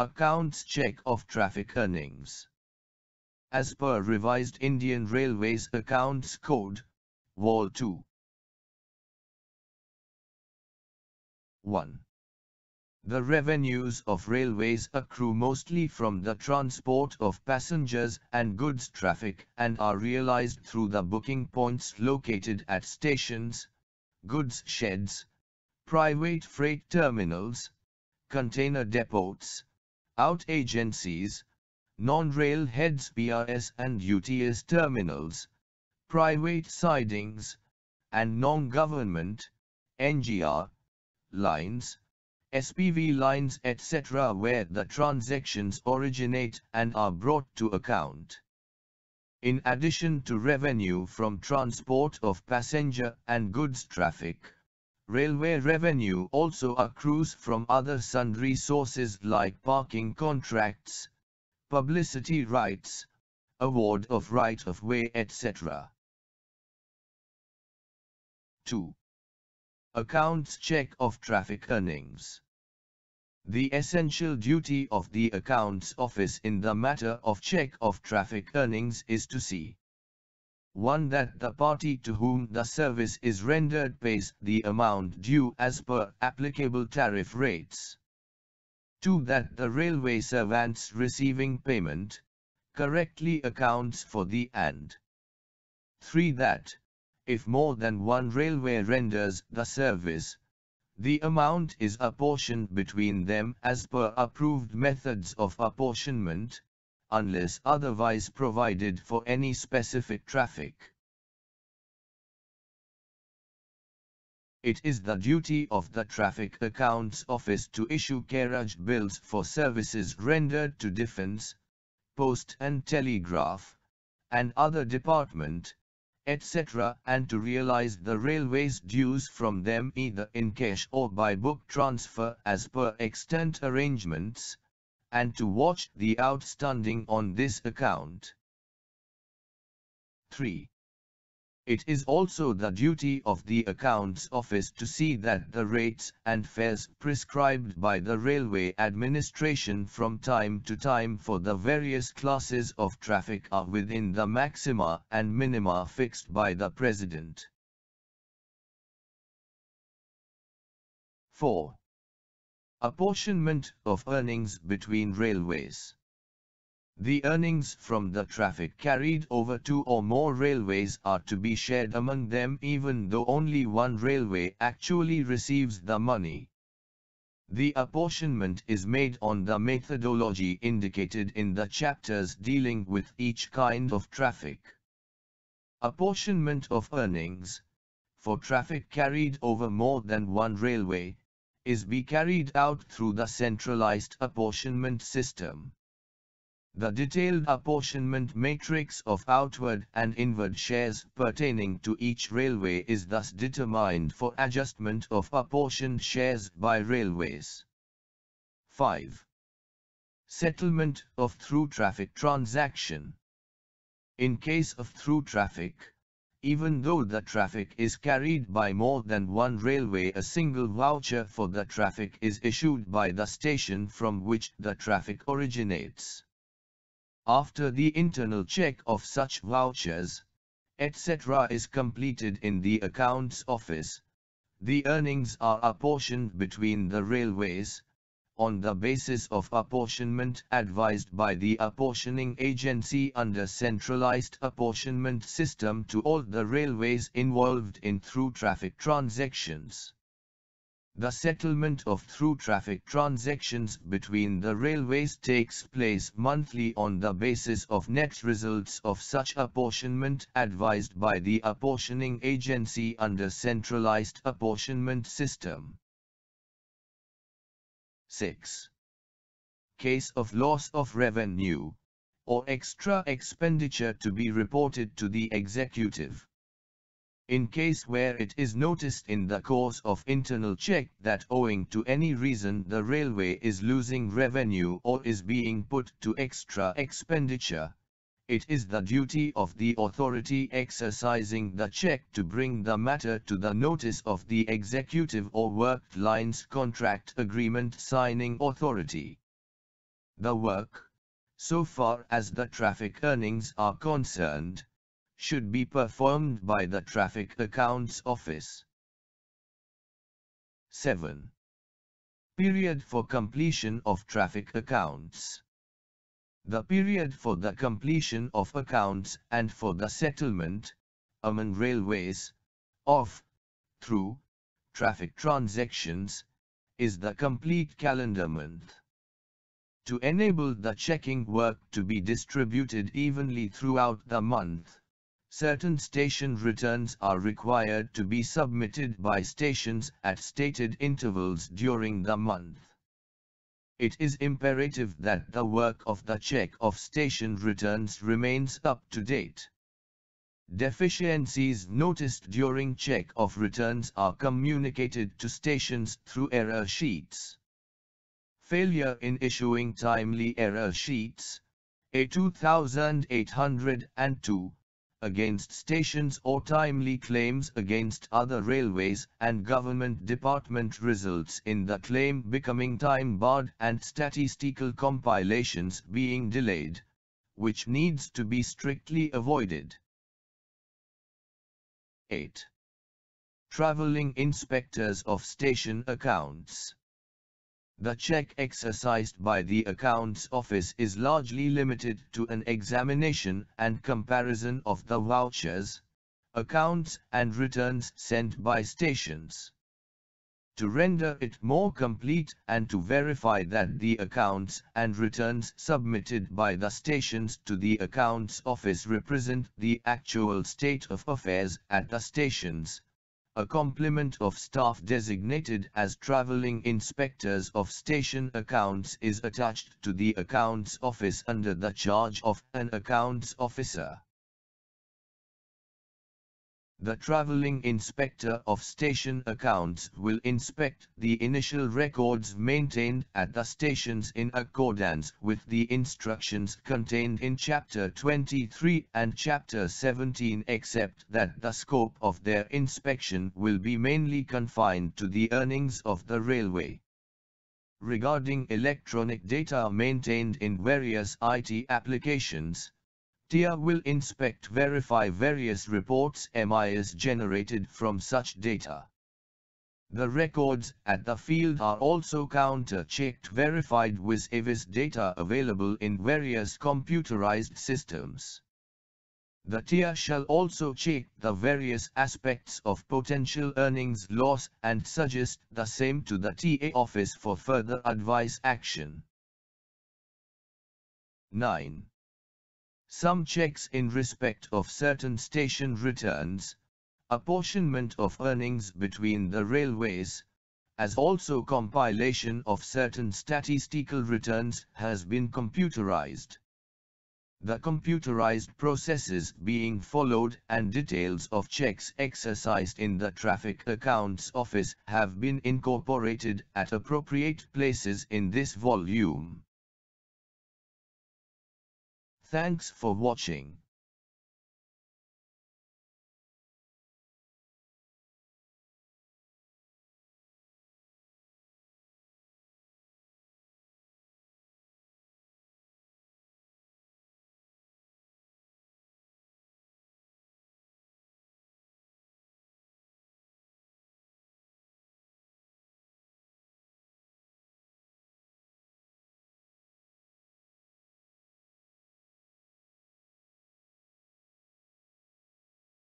Accounts check of traffic earnings. As per revised Indian Railways Accounts Code, Vol. 2. 1. The revenues of railways accrue mostly from the transport of passengers and goods traffic and are realized through the booking points located at stations, goods sheds, private freight terminals, container depots, out agencies, non-rail heads BRS and UTS terminals, private sidings, and non-government, NGR, lines, SPV lines etc. where the transactions originate and are brought to account. In addition to revenue from transport of passenger and goods traffic, railway revenue also accrues from other sundry sources like parking contracts, publicity rights, award of right-of-way etc. 2. Accounts check of traffic earnings. The essential duty of the Accounts Office in the matter of check of traffic earnings is to see 1. That the party to whom the service is rendered pays the amount due as per applicable tariff rates. 2. That the railway servants receiving payment correctly accounts for the and 3. That, if more than one railway renders the service, the amount is apportioned between them as per approved methods of apportionment, unless otherwise provided for any specific traffic. It is the duty of the Traffic Accounts Office to issue carriage bills for services rendered to Defence, Post and Telegraph, and other department, etc. and to realize the railway's dues from them either in cash or by book transfer as per extant arrangements, and to watch the outstanding on this account. 3. It is also the duty of the Accounts Office to see that the rates and fares prescribed by the Railway Administration from time to time for the various classes of traffic are within the maxima and minima fixed by the President. 4. Apportionment of earnings between railways. The earnings from the traffic carried over two or more railways are to be shared among them even though only one railway actually receives the money. The apportionment is made on the methodology indicated in the chapters dealing with each kind of traffic. Apportionment of earnings, for traffic carried over more than one railway, is be carried out through the Centralized Apportionment system. The detailed apportionment matrix of outward and inward shares pertaining to each railway is thus determined for adjustment of apportioned shares by railways. 5. Settlement of through traffic transaction. In case of through traffic, even though the traffic is carried by more than one railway, a single voucher for the traffic is issued by the station from which the traffic originates. After the internal check of such vouchers, etc. is completed in the Accounts Office, the earnings are apportioned between the railways, on the basis of apportionment advised by the apportioning agency under Centralized Apportionment system to all the railways involved in through traffic transactions. The settlement of through traffic transactions between the railways takes place monthly on the basis of net results of such apportionment advised by the apportioning agency under Centralized Apportionment system. 6. Case of loss of revenue, or extra expenditure to be reported to the Executive. In case where it is noticed in the course of internal check that owing to any reason the railway is losing revenue or is being put to extra expenditure, it is the duty of the authority exercising the check to bring the matter to the notice of the Executive or Worked Lines Contract Agreement signing authority. The work, so far as the traffic earnings are concerned, should be performed by the Traffic Accounts Office. 7. Period for completion of traffic accounts. The period for the completion of accounts and for the settlement, among railways, of, through, traffic transactions, is the complete calendar month. To enable the checking work to be distributed evenly throughout the month, certain station returns are required to be submitted by stations at stated intervals during the month. It is imperative that the work of the check of station returns remains up to date. Deficiencies noticed during check of returns are communicated to stations through error sheets. Failure in issuing timely error sheets, A 2802, against stations or timely claims against other railways and government department results in the claim becoming time-barred and statistical compilations being delayed, which needs to be strictly avoided. 8. Traveling inspectors of station accounts. The check exercised by the Accounts Office is largely limited to an examination and comparison of the vouchers, accounts and returns sent by stations. To render it more complete and to verify that the accounts and returns submitted by the stations to the Accounts Office represent the actual state of affairs at the stations, a complement of staff designated as traveling inspectors of station accounts is attached to the Accounts Office under the charge of an accounts officer. The traveling inspector of station accounts will inspect the initial records maintained at the stations in accordance with the instructions contained in Chapter 23 and Chapter 17, except that the scope of their inspection will be mainly confined to the earnings of the railway. Regarding electronic data maintained in various IT applications, TIA will verify various reports MIS generated from such data. The records at the field are also counter-checked verified vis-a-vis data available in various computerized systems. The TIA shall also check the various aspects of potential earnings loss and suggest the same to the TA office for further advice action. 9. Some checks in respect of certain station returns, apportionment of earnings between the railways, as also compilation of certain statistical returns has been computerized. The computerized processes being followed and details of checks exercised in the Traffic Accounts Office have been incorporated at appropriate places in this volume. Thanks for watching.